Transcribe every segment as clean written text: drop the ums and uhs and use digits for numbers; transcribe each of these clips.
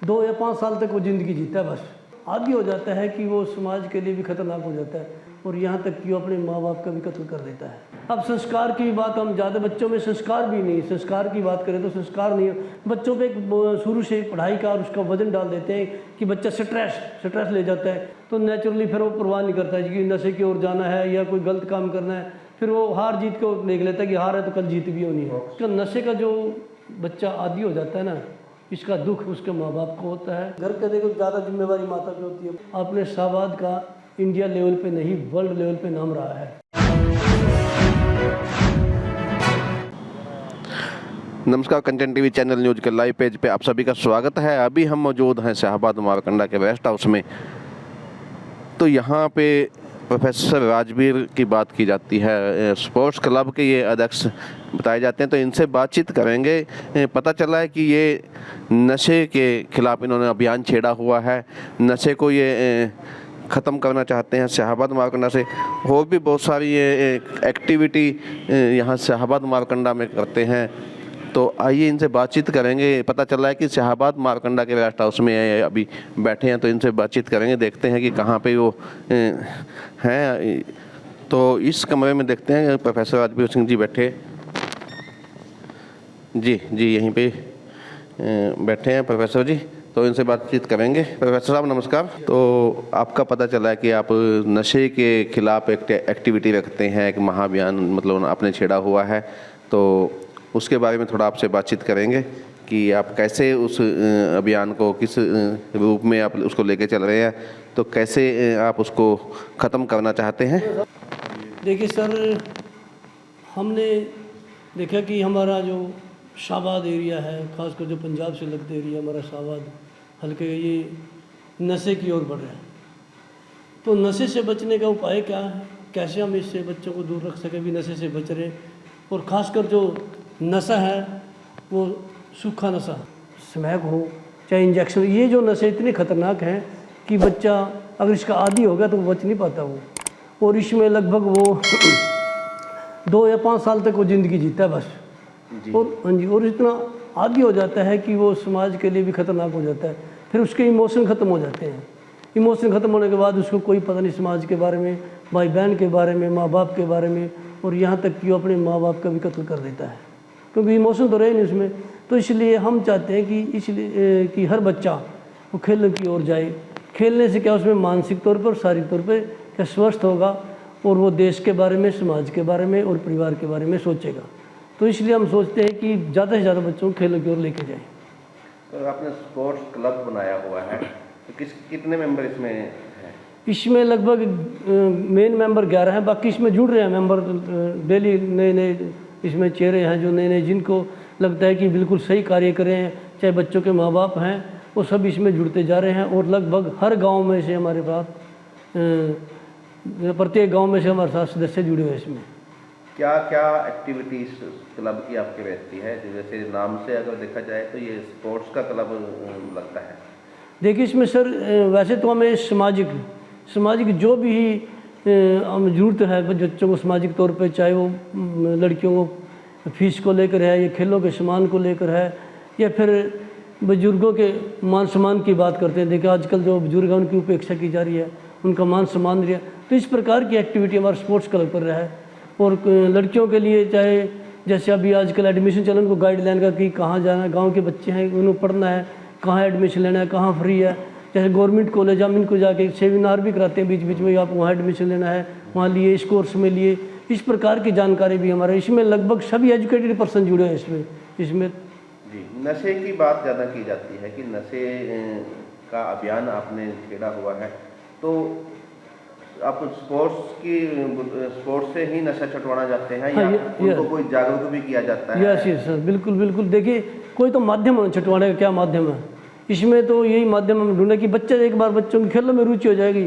2 या 5 साल तक वो ज़िंदगी जीता है, बस आदी हो जाता है कि वो समाज के लिए भी खतरनाक हो जाता है और यहाँ तक कि वो अपने माँ बाप का भी कत्ल कर देता है। अब संस्कार की बात, हम ज़्यादा बच्चों में संस्कार भी नहीं, संस्कार की बात करें तो संस्कार नहीं है बच्चों पे। शुरू से पढ़ाई का और उसका वजन डाल देते हैं कि बच्चा स्ट्रेस ले जाता है, तो नेचुरली फिर वो परवाह नहीं करता है कि नशे की ओर जाना है या कोई गलत काम करना है। फिर वो हार जीत को देख लेता है कि हार है तो कल जीत भी होनी है। तो नशे का जो बच्चा आदी हो जाता है ना, इसका दुख उसके माँ बाप को होता है। घर का देखो ज़्यादा जिम्मेवारी माता पे होती है। आपने शाहबाद का इंडिया लेवल पे नहीं, वर्ल्ड लेवल पे नाम रहा है। नमस्कार, कंटेंट टीवी चैनल न्यूज़ के लाइव पेज पे आप सभी का स्वागत है। अभी हम मौजूद हैं शाहबाद मारकंडा के रेस्ट हाउस में। तो यहाँ पे प्रोफेसर राजवीर की बात की जाती है, स्पोर्ट्स क्लब के ये अध्यक्ष बताए जाते हैं। तो इनसे बातचीत करेंगे। पता चला है कि ये नशे के खिलाफ इन्होंने अभियान छेड़ा हुआ है, नशे को ये ख़त्म करना चाहते हैं शाहबाद मारकंडा से। और भी बहुत सारी ये एक्टिविटी यहाँ शाहबाद मारकंडा में करते हैं। तो आइए इनसे बातचीत करेंगे। पता चला है कि शाहबाद मारकंडा के रेस्ट हाउस में अभी बैठे हैं, तो इनसे बातचीत करेंगे, देखते हैं कि कहाँ पे वो हैं। तो इस कमरे में देखते हैं प्रोफेसर राजवीर सिंह जी बैठे। जी यहीं पे बैठे हैं प्रोफेसर जी, तो इनसे बातचीत करेंगे। प्रोफेसर साहब नमस्कार। तो आपका पता चला है कि आप नशे के खिलाफ एक एक्टिविटी रखते हैं, एक महाअभियान मतलब आपने छेड़ा हुआ है, तो उसके बारे में थोड़ा आपसे बातचीत करेंगे कि आप कैसे उस अभियान को किस रूप में आप उसको लेके चल रहे हैं, तो कैसे आप उसको ख़त्म करना चाहते हैं। देखिए सर, हमने देखा कि हमारा जो शाहबाद एरिया है, ख़ासकर जो पंजाब से लगते एरिया हमारा शाहबाद हल्के, ये नशे की ओर बढ़ रहा है। तो नशे से बचने का उपाय क्या है, कैसे हम इससे बच्चों को दूर रख सकें भी नशे से बच रहे। और ख़ासकर जो नशा है वो सूखा नशा, स्मैक हो चाहे इंजेक्शन, ये जो नशे इतने ख़तरनाक हैं कि बच्चा अगर इसका आदी हो गया तो वो बच नहीं पाता वो। और इसमें लगभग वो 2 या 5 साल तक वो ज़िंदगी जीता है, बस। और हाँ जी, और इतना आदी हो जाता है कि वो समाज के लिए भी ख़तरनाक हो जाता है। फिर उसके इमोशन ख़त्म हो जाते हैं। इमोशन ख़त्म होने के बाद उसको कोई पता नहीं समाज के बारे में, भाई बहन के बारे में, माँ बाप के बारे में, और यहाँ तक कि वो अपने माँ बाप का भी कत्ल कर देता है, क्योंकि इमोशन तो रहे नहीं उसमें। तो इसलिए हम चाहते हैं कि कि हर बच्चा वो खेलने की ओर जाए। खेलने से क्या उसमें मानसिक तौर पर, शारीरिक तौर पर क्या स्वस्थ होगा, और वो देश के बारे में, समाज के बारे में और परिवार के बारे में सोचेगा। तो इसलिए हम सोचते हैं कि ज़्यादा से ज़्यादा बच्चों को खेलों की ओर लेके जाएँ। तो आपने स्पोर्ट्स क्लब बनाया हुआ है, तो कितने मेंबर इसमें हैं? इसमें लगभग मेन मेंबर 11 हैं, बाकी इसमें जुड़ रहे हैं मेंबर डेली। नए इसमें चेहरे हैं जो नए जिनको लगता है कि बिल्कुल सही कार्य कर रहे हैं, चाहे बच्चों के माँ बाप हैं, वो सब इसमें जुड़ते जा रहे हैं। और लगभग हर गांव में से हमारे पास प्रत्येक गांव में से हमारे साथ सदस्य जुड़े हुए हैं इसमें। क्या क्या एक्टिविटीज़ क्लब की आपकी रहती है? जैसे नाम से अगर देखा जाए तो ये स्पोर्ट्स का क्लब लगता है। देखिए इसमें सर वैसे तो हमें सामाजिक जो भी हम ज़रूरत है बच्चों को सामाजिक तौर पे, चाहे वो लड़कियों को फीस को लेकर है, या खेलों के सामान को लेकर है, या फिर बुजुर्गों के मान सम्मान की बात करते हैं। देखिए आजकल जो बुजुर्ग हैं उनकी उपेक्षा की जा रही है, उनका मान सम्मान दिया, तो इस प्रकार की एक्टिविटी हमारा स्पोर्ट्स क्लब कर रहा है। और लड़कियों के लिए चाहे जैसे अभी आजकल एडमिशन चल, उनको गाइडलाइन का कि कहाँ जाना है, गाँव के बच्चे हैं उन्हें पढ़ना है, कहाँ एडमिशन लेना है, कहाँ फ्री है। जैसे गवर्नमेंट कॉलेज हम इनको जाके सेमिनार भी कराते हैं बीच बीच में, आप वहाँ एडमिशन लेना है, वहाँ लिए, इस कोर्स में लिए। इस प्रकार की जानकारी भी हमारे इसमें लगभग सभी एजुकेटेड पर्सन जुड़े हैं इसमें। जी, नशे की बात ज़्यादा की जाती है कि नशे का अभियान आपने छेड़ा हुआ है, तो आप स्पोर्ट्स से ही नशा छुड़वाना चाहते हैं या उनको कोई जागरूक भी किया जाता है? यस सर, बिल्कुल। देखिए कोई तो माध्यम होना छुड़वाने का, क्या माध्यम है इसमें, तो यही माध्यम हम ढूंढे कि बच्चे एक बार बच्चों की खेलों में रुचि हो जाएगी,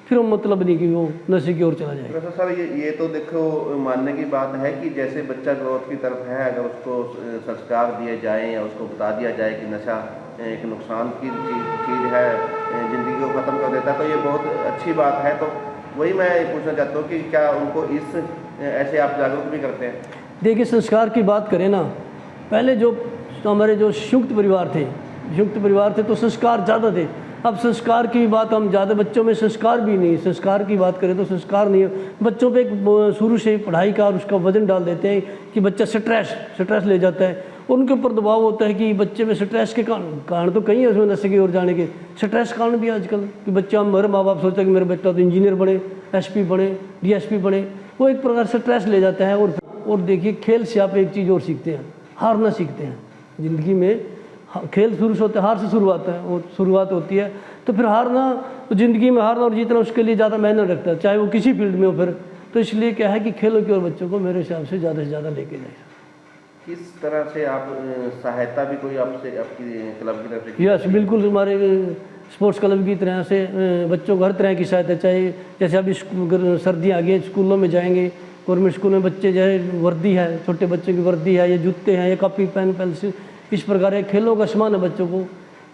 फिर वो मतलब नहीं कि वो नशे की ओर चला जाएगा। तो सर ये तो देखो मानने की बात है कि जैसे बच्चा ग्रोथ की तरफ है, अगर उसको संस्कार दिए जाएँ या उसको बता दिया जाए कि नशा एक नुकसान की चीज़ है, ज़िंदगी को ख़त्म कर देता है, तो ये बहुत अच्छी बात है। तो वही मैं पूछना चाहता हूँ कि क्या उनको ऐसे आप जागरूक भी करते हैं? देखिए संस्कार की बात करें ना, पहले जो हमारे जो संयुक्त परिवार थे संयुक्त परिवार थे तो संस्कार ज़्यादा थे। अब संस्कार की बात हम ज़्यादा, बच्चों में संस्कार भी नहीं, संस्कार की बात करें तो संस्कार नहीं है बच्चों पे। एक शुरू से ही पढ़ाई का और उसका वजन डाल देते हैं कि बच्चा स्ट्रेस ले जाता है, उनके ऊपर दबाव होता है कि बच्चे में स्ट्रेस के कारण तो कहीं है उसमें नशे की ओर जाने के। स्ट्रेस कारण भी आजकल कि बच्चा, हमारे माँ बाप सोचते हैं कि मेरा बेटा तो इंजीनियर बने, एसपी बने, डीएसपी बने, वो एक प्रकार से स्ट्रेस ले जाता है। और देखिए, खेल से आप एक चीज़ और सीखते हैं, हारना सीखते हैं ज़िंदगी में। खेल शुरू से होता है, हार से शुरुआत होती है, तो फिर हारना, तो ज़िंदगी में हारना और जीतना उसके लिए ज़्यादा मेहनत रखता है, चाहे वो किसी फील्ड में हो फिर। तो इसलिए क्या है कि खेलों की ओर बच्चों को मेरे हिसाब से ज़्यादा लेके जाए। किस तरह से आप सहायता भी कोई आपसे, आपकी क्लब की तरफ से? यस, बिल्कुल। हमारे स्पोर्ट्स क्लब की तरह से बच्चों को हर तरह की सहायता चाहिए। जैसे अभी सर्दियाँ आ गई, स्कूलों में जाएंगे, गवर्नमेंट स्कूल में बच्चे जो है वर्दी है, छोटे बच्चों की वर्दी है, ये जूते हैं, ये कॉपी पेन पेंसिल, इस प्रकार एक खेलों का सामान है बच्चों को।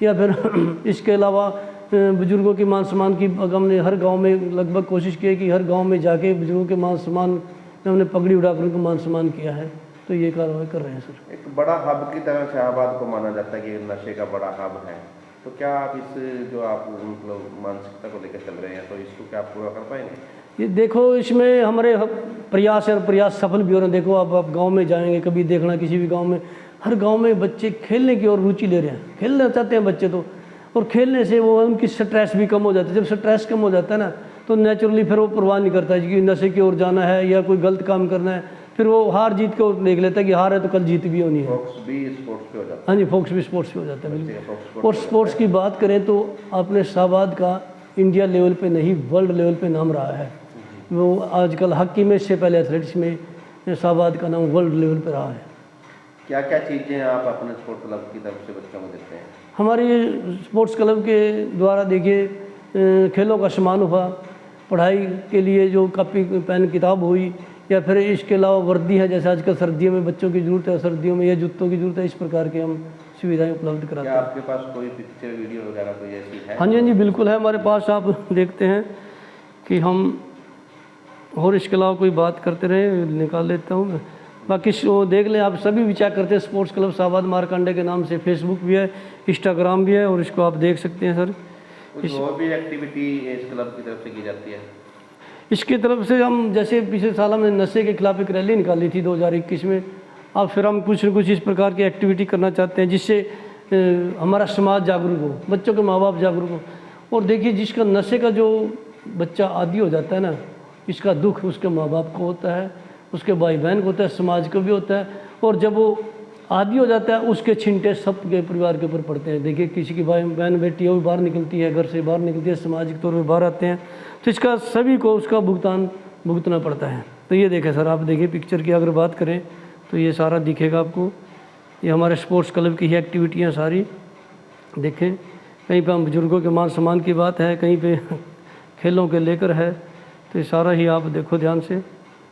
या फिर इसके अलावा बुजुर्गों के मान सम्मान की हमने हर गांव में लगभग कोशिश की है कि हर गांव में जाके बुजुर्गों के मान सम्मान में हमने पगड़ी उड़ाकर उनको मान सम्मान किया है। तो ये कार्रवाई कर रहे हैं सर। एक बड़ा हब की तरह शाहबाद को माना जाता है कि नशे का बड़ा हब है, तो क्या आप इस जो आप मतलब मानसिकता को लेकर चल रहे हैं, तो इसको क्या आप पूरा कर पाएंगे? ये देखो, इसमें हमारे प्रयास सफल भी हो रहे हैं। देखो, आप गांव में जाएंगे, कभी देखना किसी भी गांव में, हर गांव में बच्चे खेलने की ओर रुचि ले रहे हैं, खेलना चाहते हैं बच्चे तो। और खेलने से वो उनकी स्ट्रेस भी कम हो जाती है। जब स्ट्रेस कम हो जाता है ना, तो नेचुरली फिर वो परवाह नहीं करता है कि नशे की ओर जाना है या कोई गलत काम करना है। फिर वो हार जीत को देख लेता है कि हार है तो कल जीत भी होनी है। फोकस भी स्पोर्ट्स पे हो जाता है। हाँ जी, फोकस भी स्पोर्ट्स पे हो जाता है, बिल्कुल। और स्पोर्ट्स स्पोर्ट्स की बात करें तो अपने शाहबाद का इंडिया लेवल पे नहीं, वर्ल्ड लेवल पे नाम रहा है। वो आजकल हॉकी में, इससे पहले एथलेटिक्स में शाहबाद का नाम वर्ल्ड लेवल पे रहा है। क्या क्या चीज़ें आप अपने स्पोर्ट्स क्लब की तरफ से बच्चों को देते हैं? हमारे स्पोर्ट्स क्लब के द्वारा देखिए, खेलों का सामान हुआ, पढ़ाई के लिए जो कॉपी पेन किताब हुई, या फिर इसके अलावा वर्दी है, जैसे आजकल सर्दियों में बच्चों की ज़रूरत है, सर्दियों में ये जूतों की ज़रूरत है, इस प्रकार के हम सुविधाएं उपलब्ध कराते हैं। आपके पास कोई पिक्चर वीडियो वगैरह कोई ऐसी है? हाँ जी, बिल्कुल है हमारे पास। आप देखते हैं कि हम, और इसके अलावा कोई बात करते रहे, निकाल लेता हूँ मैं। बाकी वो देख लें, आप सभी विचार करते हैं स्पोर्ट्स क्लब शाहबाद मारकंडे के नाम से फेसबुक भी है, इंस्टाग्राम भी है, और इसको आप देख सकते हैं सर। कुछ और भी एक्टिविटी इस क्लब की तरफ से की जाती है? इसकी तरफ से हम, जैसे पिछले साल हमने नशे के खिलाफ एक रैली निकाली थी 2021 में। अब फिर हम कुछ न कुछ इस प्रकार की एक्टिविटी करना चाहते हैं जिससे हमारा समाज जागरूक हो, बच्चों के माँ बाप जागरूक हो। और देखिए, जिसका नशे का जो बच्चा आदी हो जाता है ना, इसका दुख उसके माँ बाप को होता है, उसके भाई बहन को होता है, समाज को भी होता है। और जब वो आदी हो जाता है, उसके छिंटे सबके परिवार के ऊपर पड़ते हैं। देखिए, किसी की भाई बहन बेटी है, वो बाहर निकलती है, घर से बाहर निकलती है, सामाजिक तौर पर बाहर आते हैं, तो इसका सभी को उसका भुगतान भुगतना पड़ता है। तो ये देखें सर, आप देखिए पिक्चर की अगर बात करें तो ये सारा दिखेगा आपको। ये हमारे स्पोर्ट्स क्लब की ही एक्टिविटियाँ सारी देखें। कहीं पे हम बुजुर्गों के मान सम्मान की बात है, कहीं पे खेलों के लेकर है, तो ये सारा ही आप देखो ध्यान से।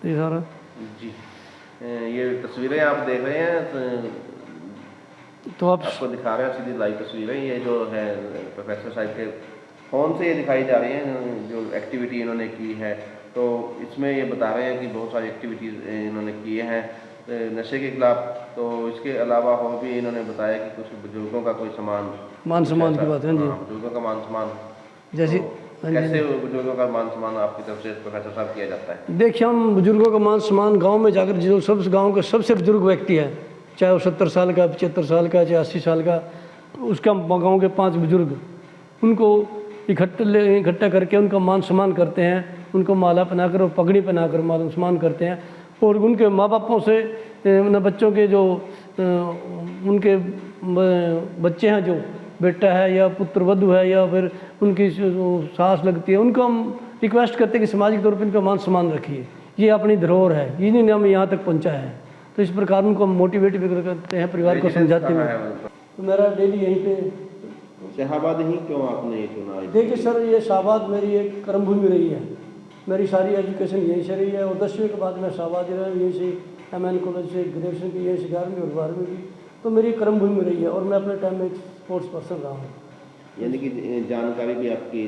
तो ये सारा जी, ये तस्वीरें आप देख रहे हैं, तो आपको दिखा रहे हैं सीधी लाइव तस्वीरें। ये जो है प्रोफेसर साहब के फ़ोन से ये दिखाई जा रही हैं जो एक्टिविटी इन्होंने की है। तो इसमें ये बता रहे हैं कि बहुत सारी एक्टिविटीज़ इन्होंने किए हैं नशे के खिलाफ। तो इसके अलावा और भी इन्होंने बताया कि कुछ बुजुर्गों का कोई मान सम्मान की बात है जी, बुजुर्गों का मान सम्मान जैसे कैसे बुजुर्गों का मान सम्मान आपकी तरफ से प्रोफेसर साहब किया जाता है? देखिए, हम बुजुर्गों का मान सम्मान गांव में जाकर, जो सब गांव का सबसे बुजुर्ग व्यक्ति है, चाहे वो 70 साल का, 75 साल का, चाहे 80 साल का, उसका गांव के 5 बुजुर्ग, उनको इकट्ठा करके उनका मान सम्मान करते हैं, उनको माला पहनाकर और पगड़ी पहनाकर मान सम्मान करते हैं। और उनके माँ बापों से बच्चों के जो उनके बच्चे हैं, जो बेटा है या पुत्र वधू है या फिर उनकी सास लगती है, उनको हम रिक्वेस्ट करते हैं कि सामाजिक तौर पर इनका मान सम्मान रखिए, ये अपनी धरोहर है, इन्हीं ने हमें यहाँ तक पहुँचा है। तो इस प्रकार उनको हम मोटिवेट भी करते हैं, परिवार को समझाते हैं। तो मेरा डेली यहीं पे शाहबाद ही क्यों आपने ये चुना? देखिए सर, ये शाहबाद मेरी एक कर्मभूमि रही है। मेरी सारी एजुकेशन यहीं से रही है, और 10वीं के बाद मैं शाहबाद ही रहा, यहीं से MN कॉलेज से ग्रेजुएशन की, यहीं से 11वीं और 12वीं की। तो मेरी कर्मभूमि रही है, और मैं अपने टाइम में एक स्पोर्ट्स पर्सन रहा हूँ। यानी कि जानकारी भी आपकी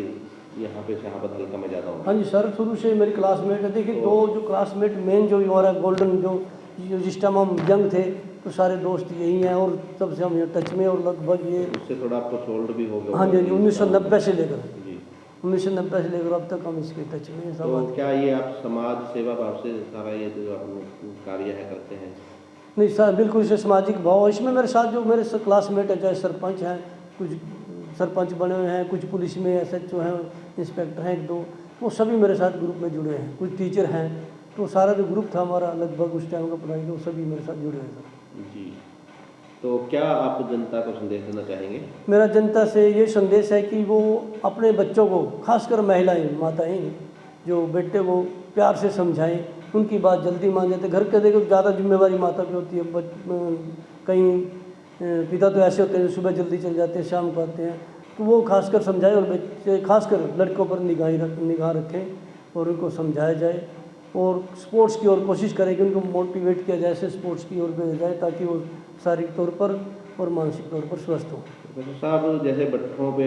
यहाँ पे शाहबाद हल्का में ज़्यादा हो? हाँ जी सर, शुरू से मेरी क्लासमेट है। देखिए, दो जो क्लासमेट मेन जो हमारा गोल्डन जो जिस टाइम हम यंग थे, तो सारे दोस्त यही हैं और तब से हम यहाँ टच में, और लगभग ये उससे थोड़ा आपको सोल्ड भी हो गया हाँ जी, होगा। 1990 से लेकर जी। 1990 से लेकर अब तक हम इसके टच में हैं तो सब। क्या ये आप समाज सेवा भाव से सारा ये जो आप कार्य है करते हैं? नहीं सर, बिल्कुल इसे सामाजिक भाव। इसमें मेरे साथ जो मेरे क्लासमेट है, चाहे सरपंच हैं, कुछ सरपंच बने हुए हैं, कुछ पुलिस में SHO हैं, इंस्पेक्टर हैं 1-2, वो सभी मेरे साथ ग्रुप में जुड़े हैं। कुछ टीचर हैं, तो सारा जो ग्रुप था हमारा लगभग उस टाइम का पढ़ाई का, वो सभी मेरे साथ जुड़े हैं सर। जी। तो क्या आप जनता को संदेश देना चाहेंगे? मेरा जनता से ये संदेश है कि वो अपने बच्चों को, खासकर महिलाएं, माताएं, जो बेटे को प्यार से समझाएं, उनकी बात जल्दी मान जाते। घर के देखो ज़्यादा जिम्मेवारी माता की होती है। कहीं पिता तो ऐसे होते हैं सुबह जल्दी चले जाते हैं, शाम को आते हैं, तो वो खासकर समझाएं, और बच्चे खासकर लड़कों पर निगाह रखें और उनको समझाया जाए, और स्पोर्ट्स की ओर कोशिश करें कि उनको मोटिवेट किया जाए, ऐसे स्पोर्ट्स की ओर भेजा जाए ताकि वो शारीरिक तौर पर और मानसिक तौर पर स्वस्थ हो। प्रोफेसर साहब, जैसे बच्चों पे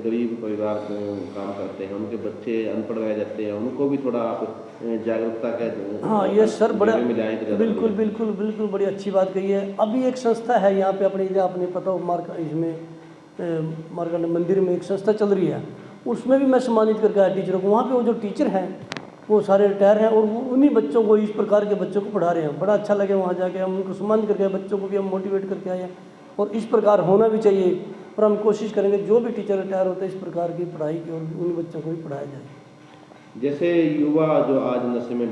गरीब परिवार काम करते हैं, उनके बच्चे अनपढ़ रह जाते हैं, उनको भी थोड़ा आप जागरूकता के हाँ ये सर बड़ा, में लाएं तो ज़्यादा बिल्कुल बढ़िया। बिल्कुल बिल्कुल बड़ी अच्छी बात कही है। अभी एक संस्था है यहाँ पे अपने, आपने पता हो मार्कंड मंदिर में एक संस्था चल रही है, उसमें भी मैं सम्मानित करके आया टीचरों को। वहाँ पे वो जो टीचर हैं वो सारे रिटायर हैं, और वो उन्हीं बच्चों को, इस प्रकार के बच्चों को पढ़ा रहे हैं। बड़ा अच्छा लगे वहाँ जाके, हम उनको सम्मानित करके आए, बच्चों को भी हम मोटिवेट करके आए हैं, और इस प्रकार होना भी चाहिए। और हम कोशिश करेंगे जो भी टीचर रिटायर होते हैं इस प्रकार की पढ़ाई की, और उन बच्चों को भी पढ़ाया जाए। जैसे युवा जो आज नशे में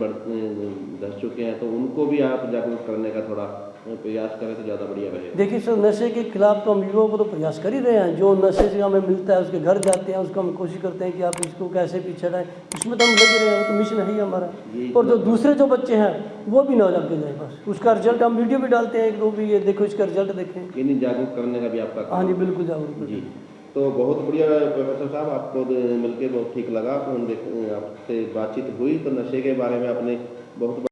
धस चुके हैं, तो उनको भी आप जागरूक करने का थोड़ा प्रयास करें तो ज़्यादा बढ़िया रहेगा। देखिए सर, नशे के खिलाफ तो हम युवाओं को तो प्रयास कर ही रहे हैं। जो नशे से हमें मिलता है उसके घर जाते हैं, उसको हम कोशिश करते हैं कि आप इसको कैसे पीछे हटाएं, इसमें तो हम लगे रहे हैं, वो तो मिशन है ही हमारा। और जो दूसरे जो बच्चे हैं वो भी ना लग जाए, बस उसका रिजल्ट हम वीडियो भी डालते हैं 1-2 भी, ये देखो इसका रिजल्ट देखें। यानी जागरूक करने का भी आपका काम। हाँ जी, बिल्कुल जागरूक। जी, तो बहुत बढ़िया प्रोफेसर साहब, आपको मिलके बहुत ठीक लगा। आपसे बातचीत हुई तो नशे के बारे में आपने बहुत